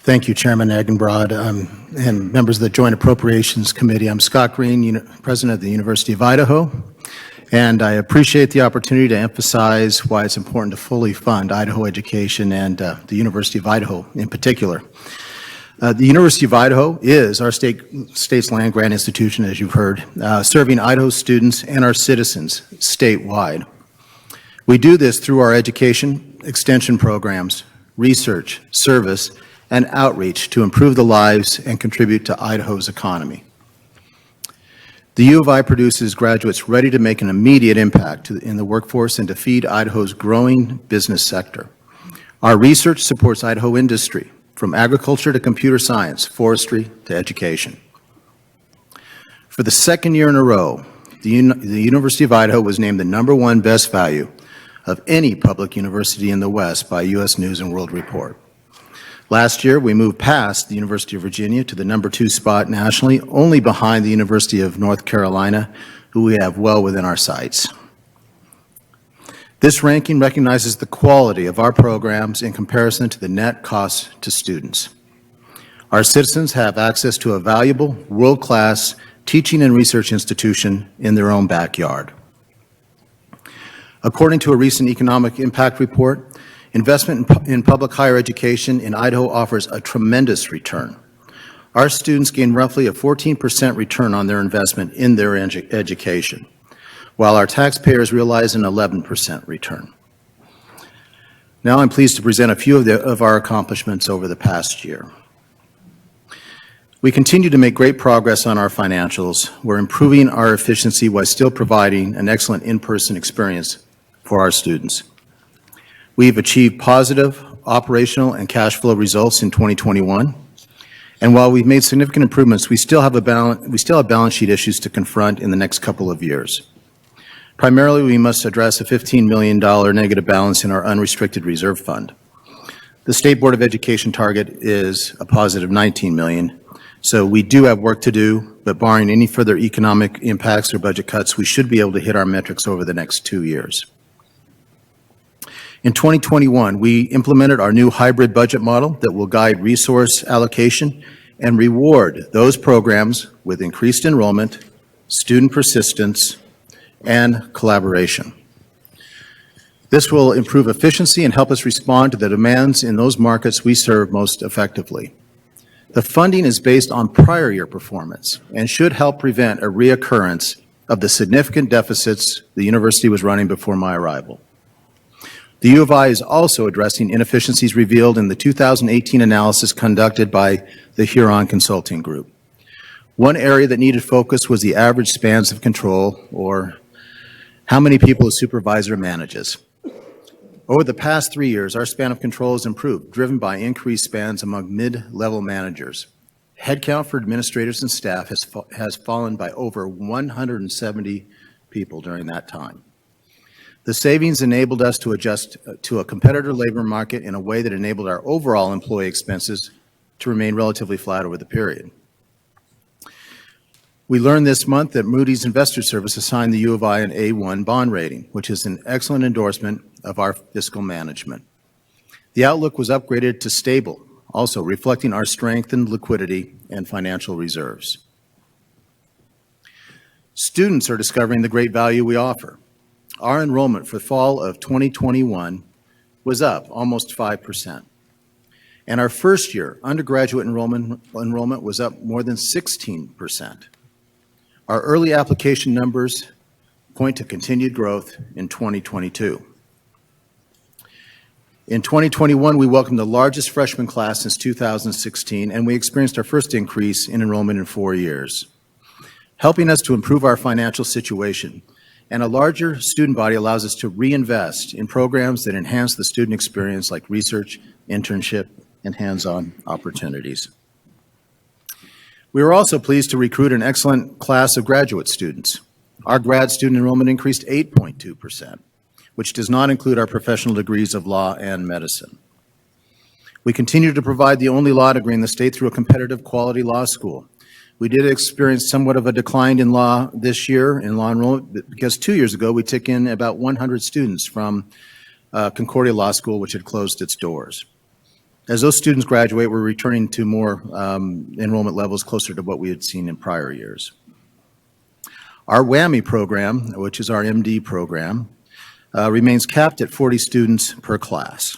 Thank you, Chairman Egenbrod, and members of the Joint Appropriations Committee. I'm Scott Green, President of the University of Idaho, and I appreciate the opportunity to emphasize why it's important to fully fund Idaho education and the University of Idaho in particular. The University of Idaho is our state's land-grant institution, as you've heard, serving Idaho students and our citizens statewide. We do this through our education extension programs, research, service, and outreach to improve the lives and contribute to Idaho's economy. The U of I produces graduates ready to make an immediate impact in the workforce and to feed Idaho's growing business sector. Our research supports Idaho industry, from agriculture to computer science, forestry to education. For the second year in a row, the University of Idaho was named the #1 best value of any public university in the West by U.S. News and World Report. Last year, we moved past the University of Virginia to the #2 spot nationally, only behind the University of North Carolina, who we have well within our sights. This ranking recognizes the quality of our programs in comparison to the net cost to students. Our citizens have access to a valuable, world-class teaching and research institution in their own backyard. According to a recent economic impact report, investment in public higher education in Idaho offers a tremendous return. Our students gain roughly a 14% return on their investment in their education, while our taxpayers realize an 11% return. Now I'm pleased to present a few of our accomplishments over the past year. We continue to make great progress on our financials. We're improving our efficiency while still providing an excellent in-person experience for our students. We've achieved positive operational and cash flow results in 2021, and while we've made significant improvements, we still have balance sheet issues to confront in the next couple of years. Primarily, we must address a $15 million negative balance in our unrestricted reserve fund. The State Board of Education target is a positive $19 million, so we do have work to do, but barring any further economic impacts or budget cuts, we should be able to hit our metrics over the next 2 years. In 2021, we implemented our new hybrid budget model that will guide resource allocation and reward those programs with increased enrollment, student persistence, and collaboration. This will improve efficiency and help us respond to the demands in those markets we serve most effectively. The funding is based on prior year performance and should help prevent a reoccurrence of the significant deficits the university was running before my arrival. The U of I is also addressing inefficiencies revealed in the 2018 analysis conducted by the Huron Consulting Group. One area that needed focus was the average spans of control, or how many people a supervisor manages. Over the past 3 years, our span of control has improved, driven by increased spans among mid-level managers. Headcount for administrators and staff has fallen by over 170 people during that time. The savings enabled us to adjust to a competitor labor market in a way that enabled our overall employee expenses to remain relatively flat over the period. We learned this month that Moody's Investor Service assigned the U of I an A1 bond rating, which is an excellent endorsement of our fiscal management. The outlook was upgraded to stable, also reflecting our strengthened liquidity and financial reserves. Students are discovering the great value we offer. Our enrollment for fall of 2021 was up almost 5%. And our first year undergraduate enrollment was up more than 16%. Our early application numbers point to continued growth in 2022. In 2021, we welcomed the largest freshman class since 2016, and we experienced our first increase in enrollment in 4 years. Helping us to improve our financial situation, and a larger student body allows us to reinvest in programs that enhance the student experience like research, internship, and hands-on opportunities. We were also pleased to recruit an excellent class of graduate students. Our grad student enrollment increased 8.2%, which does not include our professional degrees of law and medicine. We continue to provide the only law degree in the state through a competitive quality law school. We did experience somewhat of a decline in law this year, in law enrollment, because 2 years ago we took in about 100 students from Concordia Law School, which had closed its doors. As those students graduate, we're returning to more enrollment levels closer to what we had seen in prior years. Our WWAMI program, which is our MD program, remains capped at 40 students per class.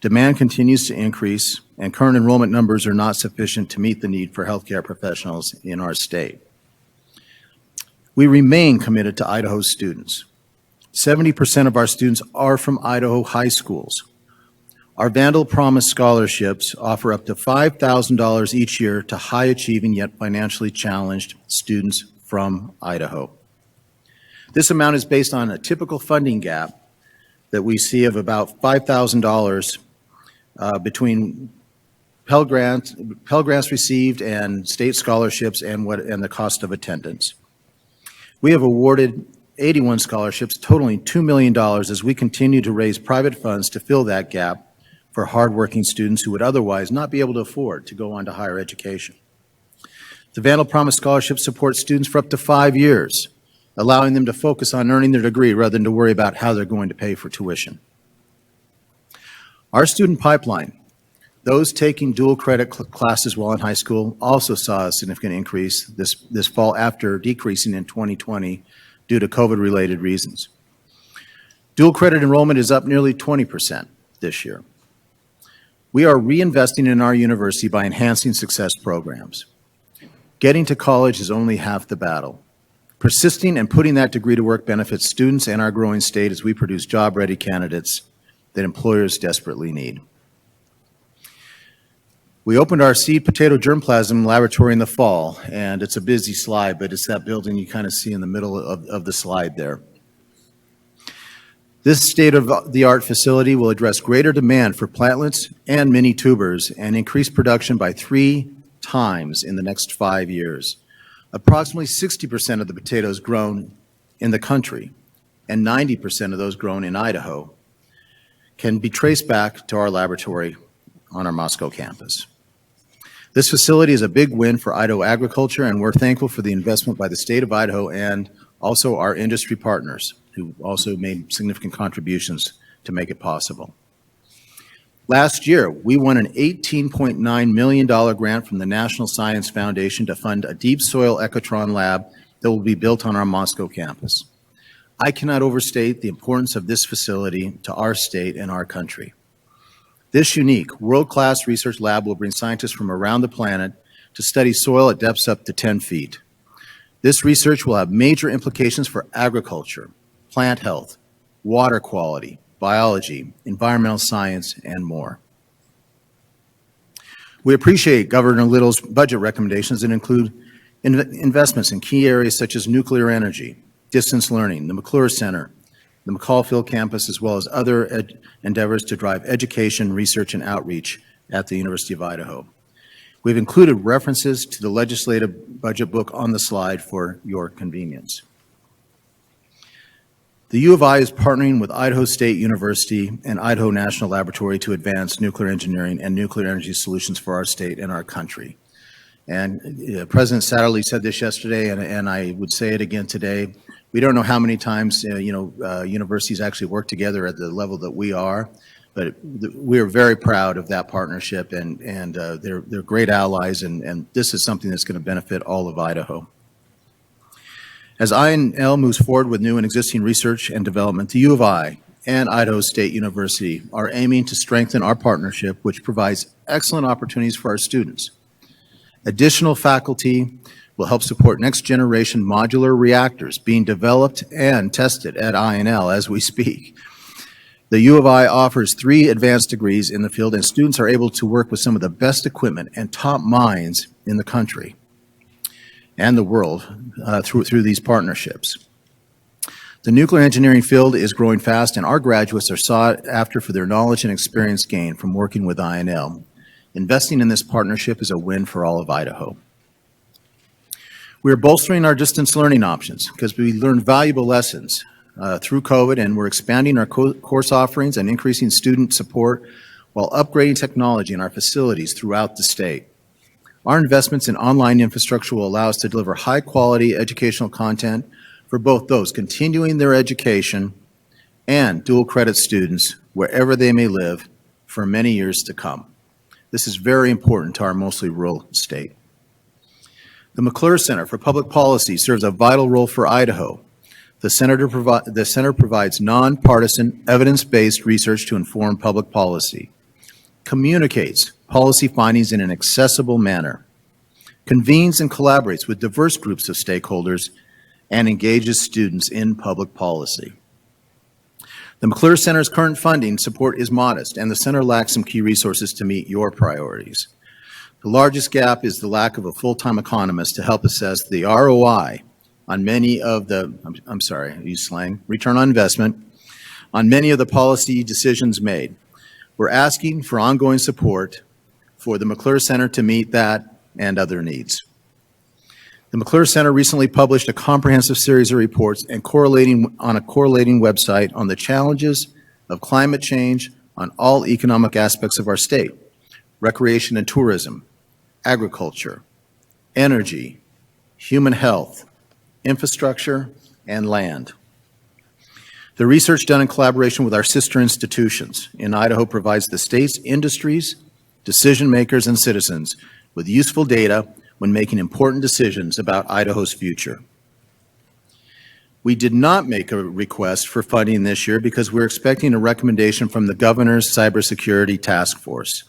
Demand continues to increase, and current enrollment numbers are not sufficient to meet the need for healthcare professionals in our state. We remain committed to Idaho's students. 70% of our students are from Idaho high schools. Our Vandal Promise scholarships offer up to $5,000 each year to high-achieving yet financially challenged students from Idaho. This amount is based on a typical funding gap that we see of about $5,000 between Pell Grants received and state scholarships and the cost of attendance. We have awarded 81 scholarships totaling $2 million as we continue to raise private funds to fill that gap for hardworking students who would otherwise not be able to afford to go on to higher education. The Vandal Promise Scholarship supports students for up to 5 years, allowing them to focus on earning their degree rather than to worry about how they're going to pay for tuition. Our student pipeline, those taking dual credit classes while in high school, also saw a significant increase this fall after decreasing in 2020 due to COVID-related reasons. Dual credit enrollment is up nearly 20% this year. We are reinvesting in our university by enhancing success programs. Getting to college is only half the battle. Persisting and putting that degree to work benefits students and our growing state as we produce job-ready candidates that employers desperately need. We opened our seed potato germplasm laboratory in the fall, and it's a busy slide, but it's that building you kind of see in the middle of the slide there. This state-of-the-art facility will address greater demand for plantlets and mini tubers and increase production by 3 times in the next 5 years. Approximately 60% of the potatoes grown in the country and 90% of those grown in Idaho can be traced back to our laboratory on our Moscow campus. This facility is a big win for Idaho agriculture, and we're thankful for the investment by the state of Idaho and also our industry partners who also made significant contributions to make it possible. Last year, we won an $18.9 million grant from the National Science Foundation to fund a deep soil ecotron lab that will be built on our Moscow campus. I cannot overstate the importance of this facility to our state and our country. This unique, world-class research lab will bring scientists from around the planet to study soil at depths up to 10 feet. This research will have major implications for agriculture, plant health, water quality, biology, environmental science, and more. We appreciate Governor Little's budget recommendations that include investments in key areas such as nuclear energy, distance learning, the Mcclure Center, the McCallfield campus, as well as other endeavors to drive education, research, and outreach at the University of Idaho. We've included references to the legislative budget book on the slide for your convenience. The U of I is partnering with Idaho State University and Idaho National Laboratory to advance nuclear engineering and nuclear energy solutions for our state and our country. And President Satterley said this yesterday, and I would say it again today. We don't know how many times universities actually work together at the level that we are, but we are very proud of that partnership, and they're great allies, and this is something that's going to benefit all of Idaho. As I&L moves forward with new and existing research and development, the U of I and Idaho State University are aiming to strengthen our partnership, which provides excellent opportunities for our students. Additional faculty will help support next-generation modular reactors being developed and tested at I&L as we speak. The U of I offers 3 advanced degrees in the field, and students are able to work with some of the best equipment and top minds in the country and the world through these partnerships. The nuclear engineering field is growing fast, and our graduates are sought after for their knowledge and experience gained from working with I&L. Investing in this partnership is a win for all of Idaho. We are bolstering our distance learning options because we learned valuable lessons through COVID, and we're expanding our course offerings and increasing student support while upgrading technology in our facilities throughout the state. Our investments in online infrastructure will allow us to deliver high-quality educational content for both those continuing their education and dual credit students wherever they may live for many years to come. This is very important to our mostly rural state. The Mcclure Center for Public Policy serves a vital role for Idaho. The center provides nonpartisan, evidence-based research to inform public policy, communicates policy findings in an accessible manner, convenes and collaborates with diverse groups of stakeholders, and engages students in public policy. The Mcclure Center's current funding support is modest, and the center lacks some key resources to meet your priorities. The largest gap is the lack of a full-time economist to help assess the ROI on many of the, I use slang, return on investment, on many of the policy decisions made. We're asking for ongoing support for the Mcclure Center to meet that and other needs. The Mcclure Center recently published a comprehensive series of reports and on a correlating website on the challenges of climate change on all economic aspects of our state: recreation and tourism, agriculture, energy, human health, infrastructure, and land. The research done in collaboration with our sister institutions in Idaho provides the state's industries, decision makers, and citizens with useful data when making important decisions about Idaho's future. We did not make a request for funding this year because we're expecting a recommendation from the governor's cybersecurity task force.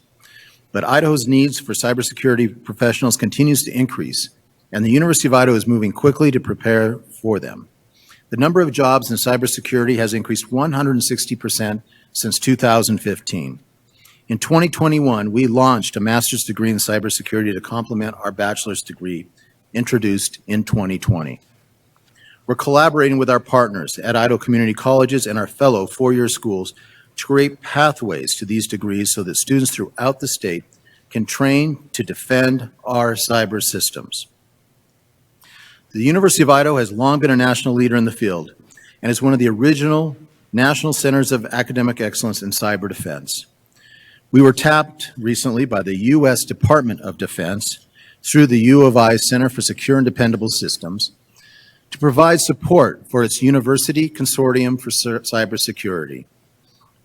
But Idaho's needs for cybersecurity professionals continues to increase, and the University of Idaho is moving quickly to prepare for them. The number of jobs in cybersecurity has increased 160% since 2015. In 2021, we launched a master's degree in cybersecurity to complement our bachelor's degree introduced in 2020. We're collaborating with our partners at Idaho Community Colleges and our fellow four-year schools to create pathways to these degrees so that students throughout the state can train to defend our cyber systems. The University of Idaho has long been a national leader in the field and is one of the original national centers of academic excellence in cyber defense. We were tapped recently by the U.S. Department of Defense through the U of I Center for Secure and Dependable Systems to provide support for its University Consortium for Cybersecurity.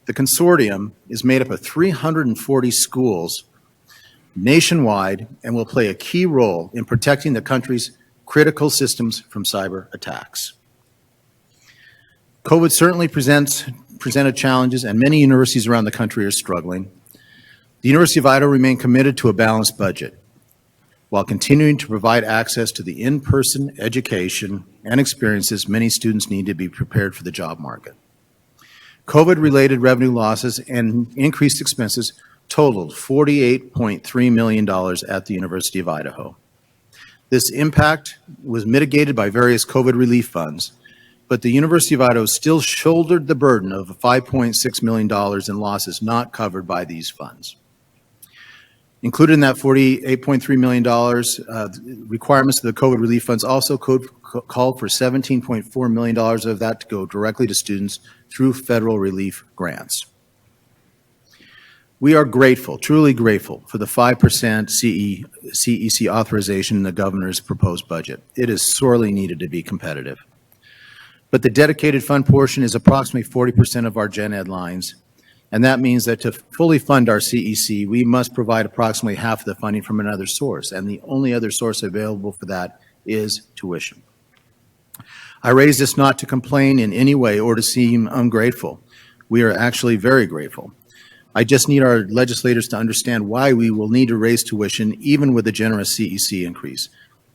The consortium is made up of 340 schools nationwide and will play a key role in protecting the country's critical systems from cyber attacks. COVID certainly presented challenges, and many universities around the country are struggling. The University of Idaho remained committed to a balanced budget while continuing to provide access to the in-person education and experiences many students need to be prepared for the job market. COVID-related revenue losses and increased expenses totaled $48.3 million at the University of Idaho. This impact was mitigated by various COVID relief funds, but the University of Idaho still shouldered the burden of $5.6 million in losses not covered by these funds. Included in that $48.3 million, requirements of the COVID relief funds also called for $17.4 million of that to go directly to students through federal relief grants. We are grateful, truly grateful, for the 5% CEC authorization in the governor's proposed budget. It is sorely needed to be competitive. But the dedicated fund portion is approximately 40% of our gen ed lines, and that means that to fully fund our CEC, we must provide approximately half of the funding from another source, and the only other source available for that is tuition. I raise this not to complain in any way or to seem ungrateful. We are actually very grateful. I just need our legislators to understand why we will need to raise tuition even with a generous CEC increase.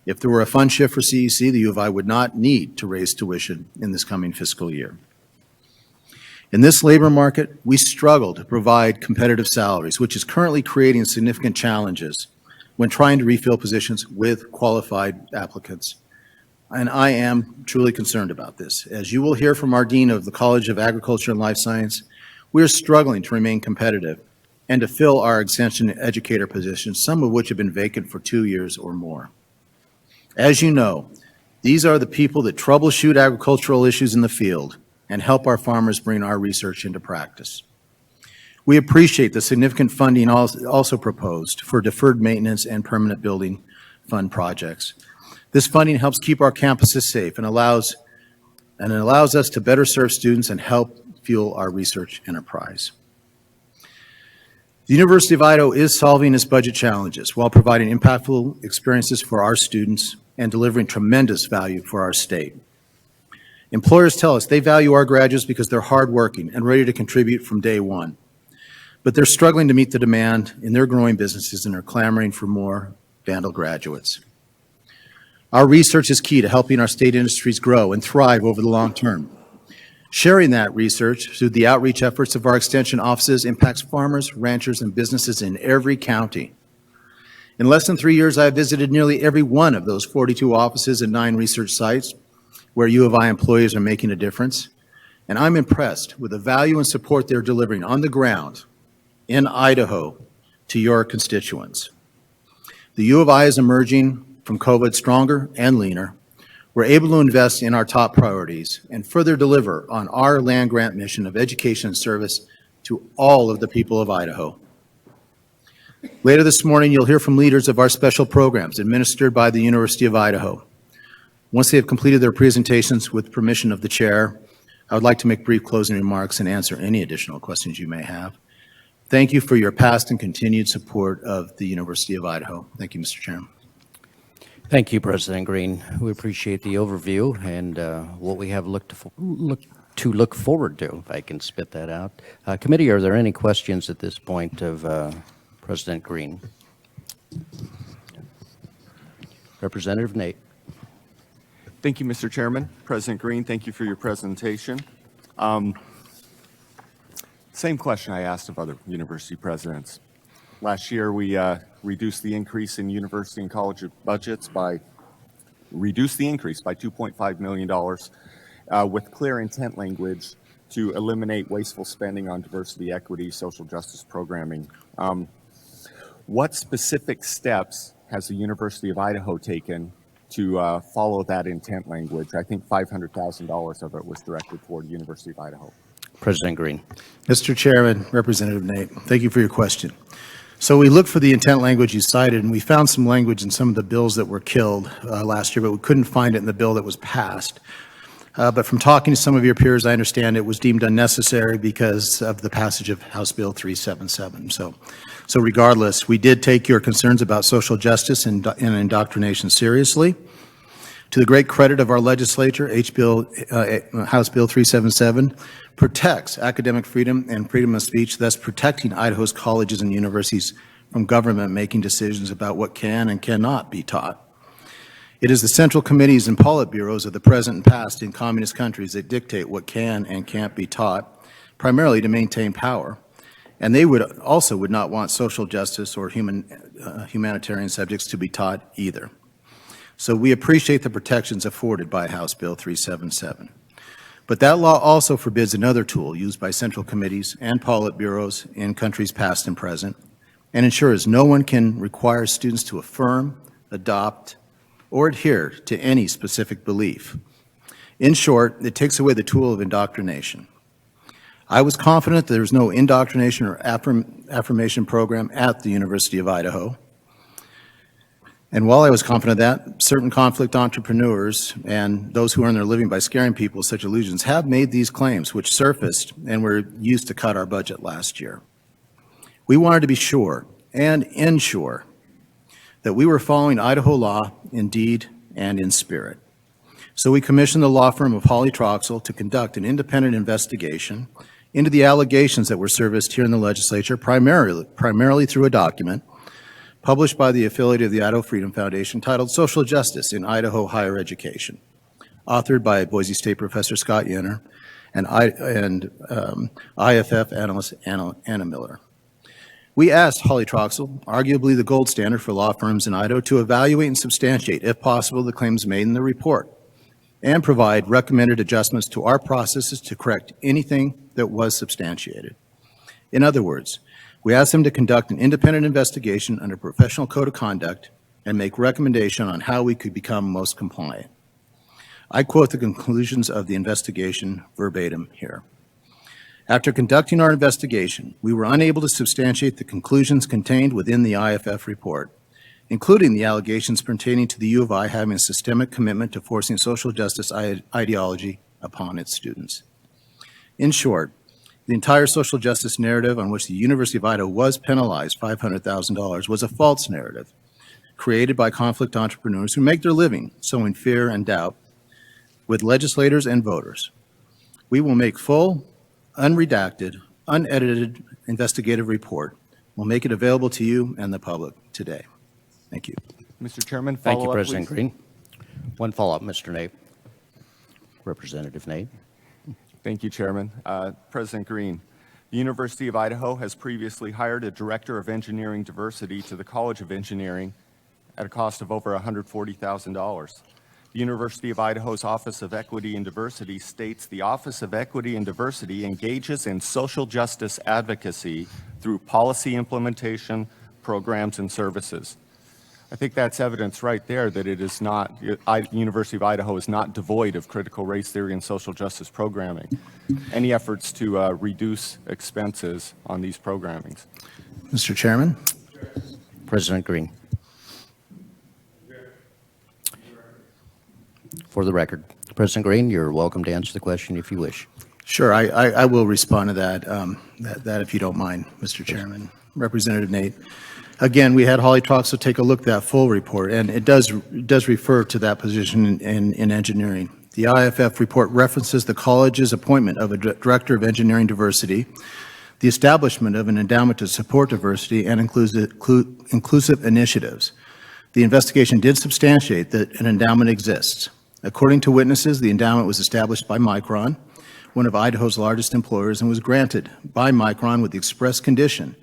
If there were a fund shift for CEC, the U of I would not need to raise tuition in this coming fiscal year. In this labor market, we struggle to provide competitive salaries, which is currently creating significant challenges when trying to refill positions with qualified applicants. And I am truly concerned about this. As you will hear from our Dean of the College of Agriculture and Life Science, we are struggling to remain competitive and to fill our extension educator positions, some of which have been vacant for 2 years or more. As you know, these are the people that troubleshoot agricultural issues in the field and help our farmers bring our research into practice. We appreciate the significant funding also proposed for deferred maintenance and permanent building fund projects. This funding helps keep our campuses safe and allows us to better serve students and help fuel our research enterprise. The University of Idaho is solving its budget challenges while providing impactful experiences for our students and delivering tremendous value for our state. Employers tell us they value our graduates because they're hardworking and ready to contribute from day one. But they're struggling to meet the demand in their growing businesses and are clamoring for more Vandal graduates. Our research is key to helping our state industries grow and thrive over the long term. Sharing that research through the outreach efforts of our extension offices impacts farmers, ranchers, and businesses in every county. In less than 3 years, I have visited nearly every one of those 42 offices and 9 research sites where U of I employees are making a difference, and I'm impressed with the value and support they're delivering on the ground in Idaho to your constituents. The U of I is emerging from COVID stronger and leaner. We're able to invest in our top priorities and further deliver on our land-grant mission of education and service to all of the people of Idaho. Later this morning, you'll hear from leaders of our special programs administered by the University of Idaho. Once they have completed their presentations with permission of the chair, I would like to make brief closing remarks and answer any additional questions you may have. Thank you for your past and continued support of the University of Idaho. Thank you, Mr. Chairman. Thank you, President Green. We appreciate the overview and what we have to look forward to, if I can spit that out. Committee, are there any questions at this point of President Green? Representative Nate. Thank you, Mr. Chairman. President Green, thank you for your presentation. Same question I asked of other university presidents. Last year, we reduced the increase in university and college budgets by $2.5 million with clear intent language to eliminate wasteful spending on diversity, equity, social justice programming. What specific steps has the University of Idaho taken to follow that intent language? I think $500,000 of it was directed toward the University of Idaho. President Green. Mr. Chairman, Representative Nate, thank you for your question. So we looked for the intent language you cited, and we found some language in some of the bills that were killed last year, but we couldn't find it in the bill that was passed. But from talking to some of your peers, I understand it was deemed unnecessary because of the passage of House Bill 377. So regardless, we did take your concerns about social justice and indoctrination seriously. To the great credit of our legislature, House Bill 377 protects academic freedom and freedom of speech, thus protecting Idaho's colleges and universities from government making decisions about what can and cannot be taught. It is the central committees and politburos of the present and past in communist countries that dictate what can and can't be taught, primarily to maintain power. And they would not want social justice or humanitarian subjects to be taught either. So we appreciate the protections afforded by House Bill 377. But that law also forbids another tool used by central committees and politburos in countries past and present, and ensures no one can require students to affirm, adopt, or adhere to any specific belief. In short, it takes away the tool of indoctrination. I was confident that there was no indoctrination or affirmation program at the University of Idaho. And while I was confident of that, certain conflict entrepreneurs and those who earn their living by scaring people with such illusions have made these claims, which surfaced and were used to cut our budget last year. We wanted to be sure and ensure that we were following Idaho law in deed and in spirit. So we commissioned the law firm of Hawley Troxell to conduct an independent investigation into the allegations that were surfaced here in the legislature, primarily through a document published by the affiliate of the Idaho Freedom Foundation titled Social Justice in Idaho Higher Education, authored by Boise State professor Scott Yenner and IFF analyst Anna Miller. We asked Hawley Troxell, arguably the gold standard for law firms in Idaho, to evaluate and substantiate, if possible, the claims made in the report and provide recommended adjustments to our processes to correct anything that was substantiated. In other words, we asked them to conduct an independent investigation under professional code of conduct and make recommendation on how we could become most compliant. I quote the conclusions of the investigation verbatim here. After conducting our investigation, we were unable to substantiate the conclusions contained within the IFF report, including the allegations pertaining to the U of I having a systemic commitment to forcing social justice ideology upon its students. In short, The entire social justice narrative on which the University of Idaho was penalized $500,000 was a false narrative created by conflict entrepreneurs who make their living sowing fear and doubt with legislators and voters. We will make full, unredacted, unedited investigative report. We'll make it available to you and the public today. Thank you. Mr. Chairman, Thank you, follow-up, President please. Green. One follow-up, Mr. Nate. Representative Nate. Thank you, Chairman. President Green, the University of Idaho has previously hired a Director of Engineering Diversity to the College of Engineering at a cost of over $140,000. The University of Idaho's Office of Equity and Diversity states the Office of Equity and Diversity engages in social justice advocacy through policy implementation, programs, and services. I think that's evidence right there that it is not, University of Idaho is not devoid of critical race theory and social justice programming. Any efforts to reduce expenses on these programmings? Mr. Chairman. President Green. For the record, President Green, you're welcome to answer the question if you wish. Sure, I will respond to that, that if you don't mind, Mr. Chairman. Representative Nate. Again, we had Holly talk, so take a look at that full report, and it does refer to that position in engineering. The IFF report references the college's appointment of a Director of Engineering Diversity, the establishment of an endowment to support diversity and inclusive initiatives. The investigation did substantiate that an endowment exists. According to witnesses, the endowment was established by Micron, one of Idaho's largest employers, and was granted by Micron with the express condition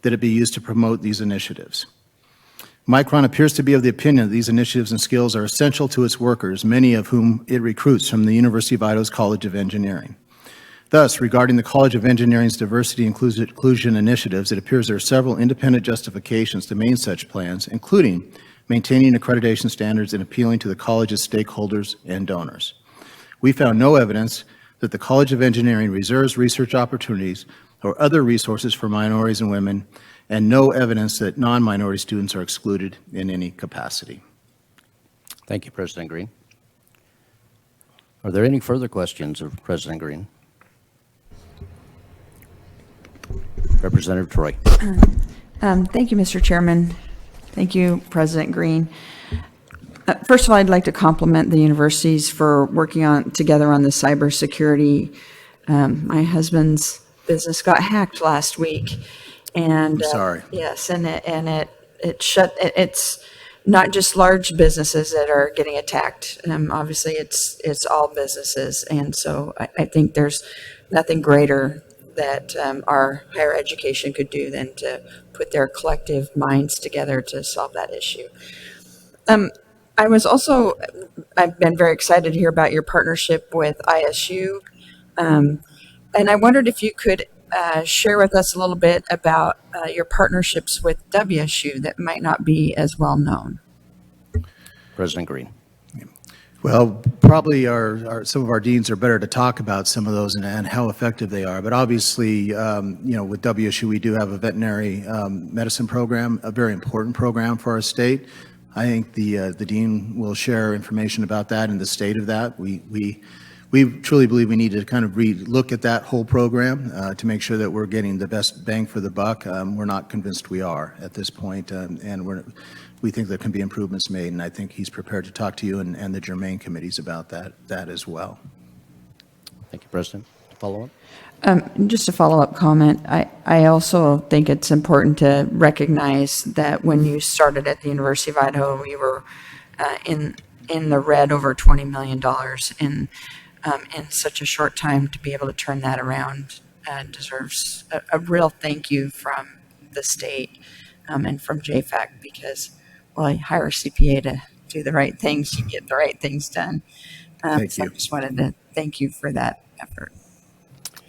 that it be used to promote these initiatives. Micron appears to be of the opinion that these initiatives and skills are essential to its workers, many of whom it recruits from the University of Idaho's College of Engineering. Thus, regarding the College of Engineering's diversity inclusion initiatives, it appears there are several independent justifications to maintain such plans, including maintaining accreditation standards and appealing to the college's stakeholders and donors. We found no evidence that the College of Engineering reserves research opportunities or other resources for minorities and women, and no evidence that non-minority students are excluded in any capacity. Thank you, President Green. Are there any further questions of President Green? Representative Troy. Thank you, Mr. Chairman. Thank you, President Green. First of all, I'd like to compliment the universities for working together on the cybersecurity. My husband's business got hacked last week, and I'm sorry. Yes, and it shut. It's not just large businesses that are getting attacked. Obviously, it's all businesses, and so I think there's nothing greater that our higher education could do than to put their collective minds together to solve that issue. I've been very excited to hear about your partnership with ISU. And I wondered if you could share with us a little bit about your partnerships with WSU that might not be as well known. President Green. Well, probably some of our deans are better to talk about some of those and how effective they are. But obviously, with WSU, we do have a veterinary medicine program, a very important program for our state. I think the dean will share information about that and the state of that. We truly believe we need to kind of look at that whole program to make sure that we're getting the best bang for the buck. We're not convinced we are at this point, and we think there can be improvements made, and I think he's prepared to talk to you and the germane committees about that as well. Thank you, President. Follow up? Just a follow-up comment. I also think it's important to recognize that when you started at the University of Idaho, you were in the red over $20 million in such a short time. To be able to turn that around deserves a real thank you from the state and from JFAC, because, well, you hire a CPA to do the right things, you get the right things done. Thank you. I just wanted to thank you for that effort.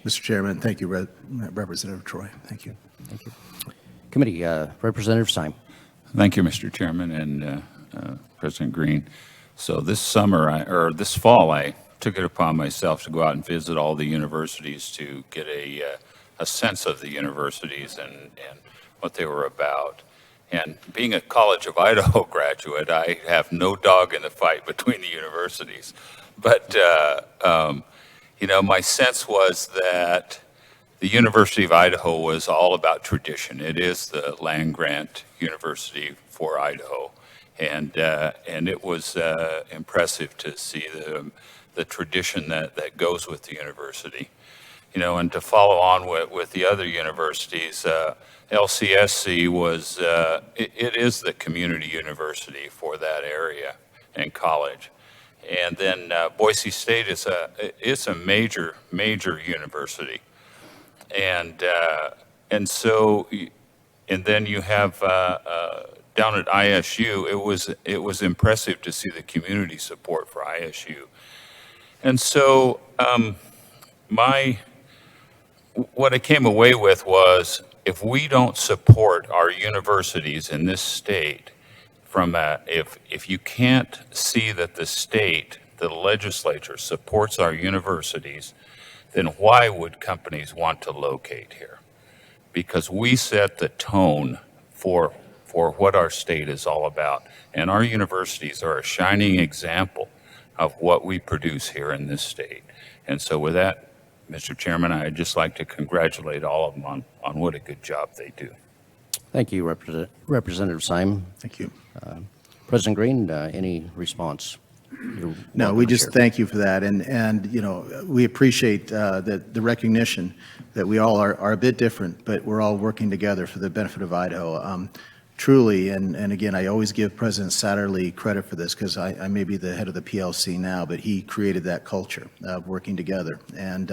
Mr. Chairman, thank you, Representative Troy. Thank you. Thank you. Committee, Representative Syme. Thank you, Mr. Chairman and President Green. So this this fall, I took it upon myself to go out and visit all the universities to get a sense of the universities and what they were about. And being a College of Idaho graduate, I have no dog in the fight between the universities. But, my sense was that the the University of Idaho was all about tradition. It is the land-grant university for Idaho. And it was impressive to see the tradition that goes with the university. You know, and to follow on with the other universities, LCSC was, it is the community university for that area and college. And then Boise State is a major university. And so, and then you have down at ISU, it was impressive to see the community support for ISU. And so what I came away with was, if we don't support our universities in this state, if you can't see that the state, the legislature supports our universities, then why would companies want to locate here? Because we set the tone for what our state is all about. And our universities are a shining example of what we produce here in this state. And so with that, Mr. Chairman, I'd just like to congratulate all of them on what a good job they do. Thank you, Representative Simon. Thank you. President Green, any response? No, we just thank you for that. And you know, we appreciate the recognition that we all are a bit different, but we're all working together for the benefit of Idaho. Truly, and again, I always give President Satterlee credit for this, because I may be the head of the PLC now, but he created that culture of working together. And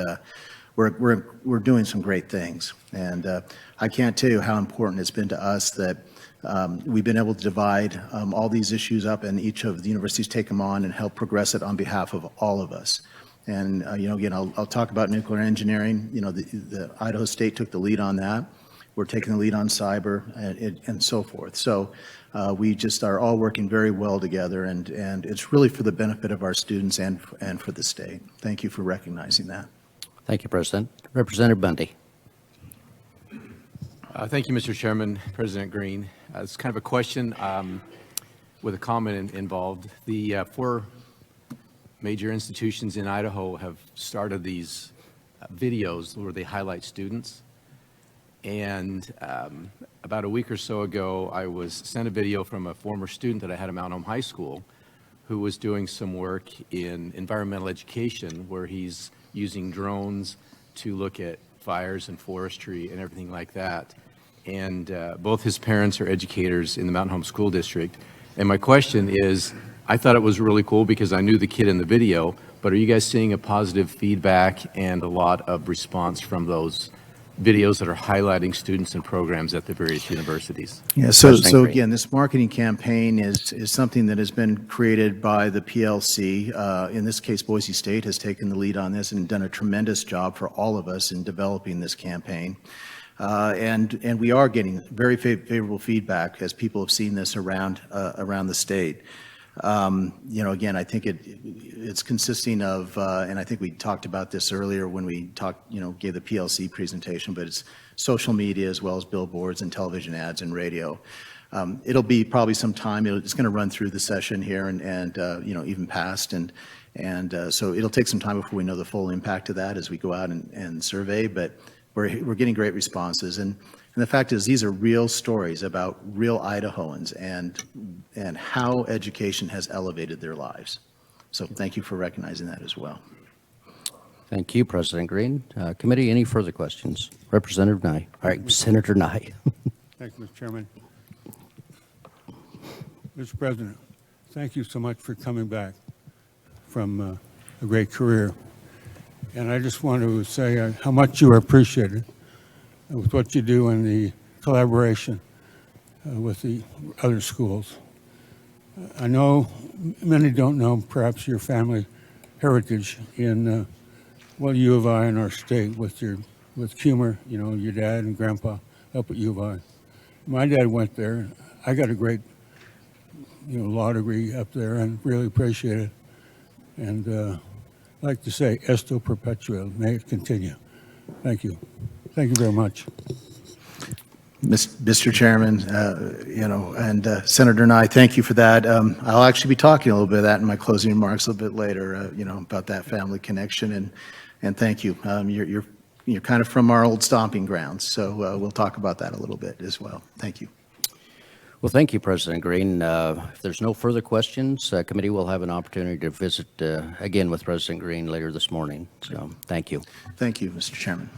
we're doing some great things. And I can't tell you how important it's been to us that we've been able to divide all these issues up, and each of the universities take them on and help progress it on behalf of all of us. And you know, again, I'll talk about nuclear engineering. You know, the Idaho State took the lead on that. We're taking the lead on cyber and so forth. So we just are all working very well together, and it's really for the benefit of our students and for the state. Thank you for recognizing that. Thank you, President. Representative Bundy. Thank you, Mr. Chairman, President Green. It's kind of a question with a comment involved. The 4 major institutions in Idaho have started these videos where they highlight students. And about a week or so ago, I was sent a video from a former student that I had at Mount Home High School who was doing some work in environmental education, where he's using drones to look at fires and forestry and everything like that. And both his parents are educators in the Mountain Home School District. And my question is, I thought it was really cool because I knew the kid in the video, but are you guys seeing a positive feedback and a lot of response from those videos that are highlighting students and programs at the various universities? Yeah, so again, this marketing campaign is something that has been created by the PLC. In this case, Boise State has taken the lead on this and done a tremendous job for all of us in developing this campaign. And we are getting very favorable feedback as people have seen this around the state. You know, again, I think it's consisting of, and I think we talked about this earlier when we gave the PLC presentation, but it's social media as well as billboards and television ads and radio. It'll be probably some time. It's going to run through the session here and even past, and so it'll take some time before we know the full impact of that as we go out and survey. But we're getting great responses, and the fact is, these are real stories about real Idahoans and how education has elevated their lives. So thank you for recognizing that as well. Thank you, President Green. Committee, any further questions? Representative Nye. All right, Senator Nye. Thank you, Mr. Chairman. Mr. President, thank you so much for coming back from a great career. And I just want to say how much you are appreciated with what you do in the collaboration with the other schools. I know many don't know perhaps your family heritage in U of I in our state with Kumar, your dad and grandpa up at U of I. My dad went there. I got a great law degree up there and really appreciate it. And I'd like to say, esto perpetua, may it continue. Thank you. Thank you very much. Mr. Chairman, and Senator Nye, thank you for that. I'll actually be talking a little bit of that in my closing remarks a little bit later, about that family connection, and thank you. You're you're kind of from our old stomping grounds, so we'll talk about that a little bit as well. Thank you. Well, thank you, President Green. If there's no further questions, committee will have an opportunity to visit again with President Green later this morning. So thank you. Thank you, Mr. Chairman.